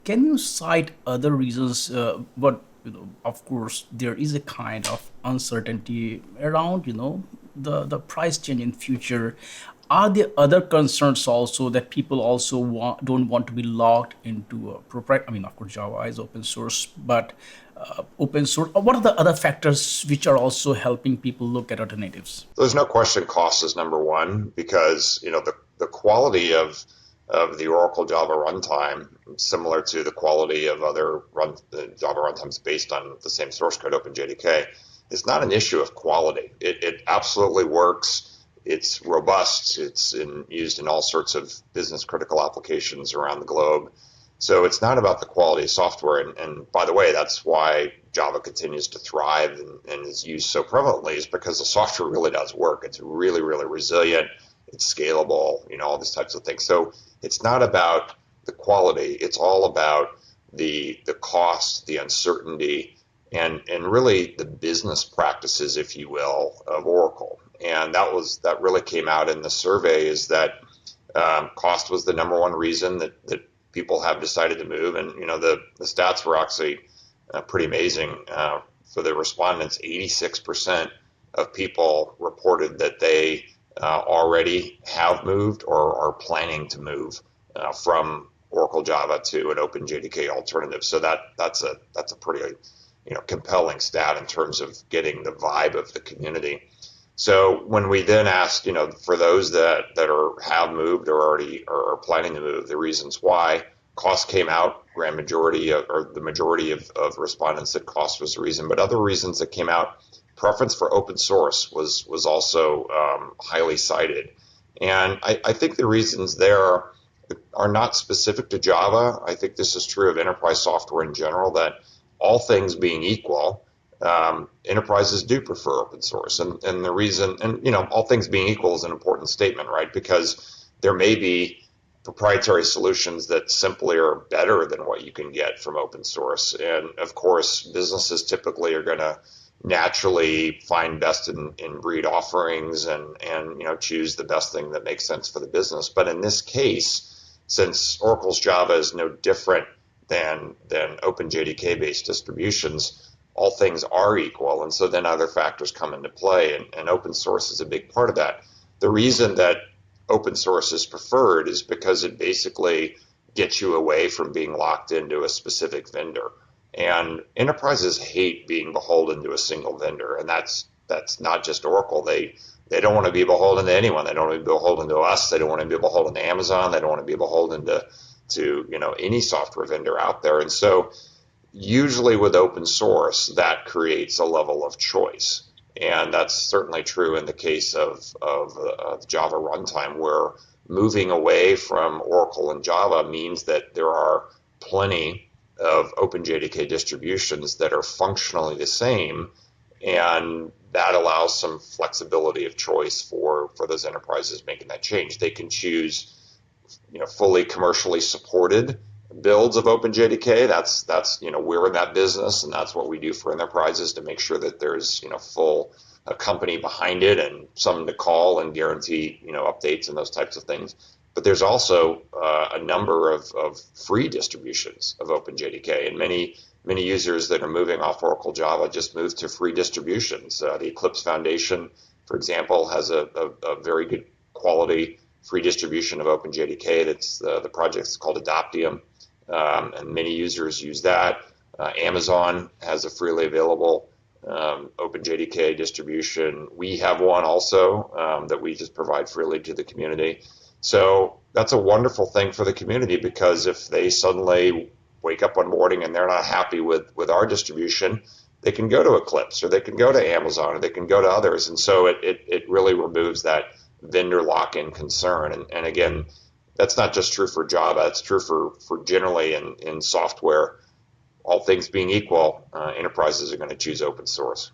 Can you cite other reasons? But of course, there is a kind of uncertainty around the price change in future. Are there other concerns also that people also don't want to be locked into a proprietary? I mean, of course, Java is open source, but open source. What are the other factors which are also helping people look at alternatives? There's no question cost is number one because the quality of the Oracle Java runtime, similar to the quality of other Java runtimes based on the same source code, OpenJDK, is not an issue of quality. It absolutely works. It's robust. It's used in all sorts of business critical applications around the globe. So it's not about the quality of software. And by the way, that's why Java continues to thrive and is used so prevalently, is because the software really does work. It's really, really resilient. It's scalable, all these types of things. So it's not about the quality. It's all about the cost, the uncertainty, and really the business practices, if you will, of Oracle. And that really came out in the survey, is that cost was the number one reason that people have decided to move. And the stats were actually pretty amazing. For the respondents, 86% of people reported that they already have moved or are planning to move from Oracle Java to an OpenJDK alternative. So that's a pretty compelling stat in terms of getting the vibe of the community. So when we then asked, for those that have moved or already are planning to move, the reasons why, cost came out. Grand majority or the majority of respondents said cost was the reason, but other reasons that came out, preference for open source was also highly cited. And I think the reasons there are not specific to Java. I think this is true of enterprise software in general, that all things being equal, enterprises do prefer open source. And the reason, and all things being equal is an important statement, right? Because there may be proprietary solutions that simply are better than what you can get from open source. And of course, businesses typically are going to naturally find best in breed offerings and choose the best thing that makes sense for the business. But in this case, since Oracle's Java is no different than OpenJDK based distributions, all things are equal, and so then other factors come into play, and open source is a big part of that. The reason that open source is preferred is because it basically gets you away from being locked into a specific vendor. And enterprises hate being beholden to a single vendor, and that's not just Oracle. They don't want to be beholden to anyone. They don't want to be beholden to us. They don't want to be beholden to Amazon. They don't want to be beholden to any software vendor out there. And so usually with open source, that creates a level of choice. And that's certainly true in the case of the Java runtime, where moving away from Oracle and Java means that there are plenty of OpenJDK distributions that are functionally the same, and that allows some flexibility of choice for those enterprises making that change. They can choose fully commercially supported builds of OpenJDK. That's we're in that business, and that's what we do for enterprises, to make sure that there's full a company behind it and someone to call and guarantee updates and those types of things. But there's also a number of free distributions of OpenJDK, and many users that are moving off Oracle Java just move to free distributions. The Eclipse Foundation, for example, has a very good quality free distribution of OpenJDK. That's the project's called Adoptium, and many users use that. Amazon has a freely available OpenJDK distribution. We have one also that we just provide freely to the community. So that's a wonderful thing for the community, because if they suddenly wake up one morning and they're not happy with our distribution, they can go to Eclipse, or they can go to Amazon, or they can go to others. And so it really removes that vendor lock-in concern. And again, that's not just true for Java. It's true for generally in software. All things being equal, enterprises are going to choose open source.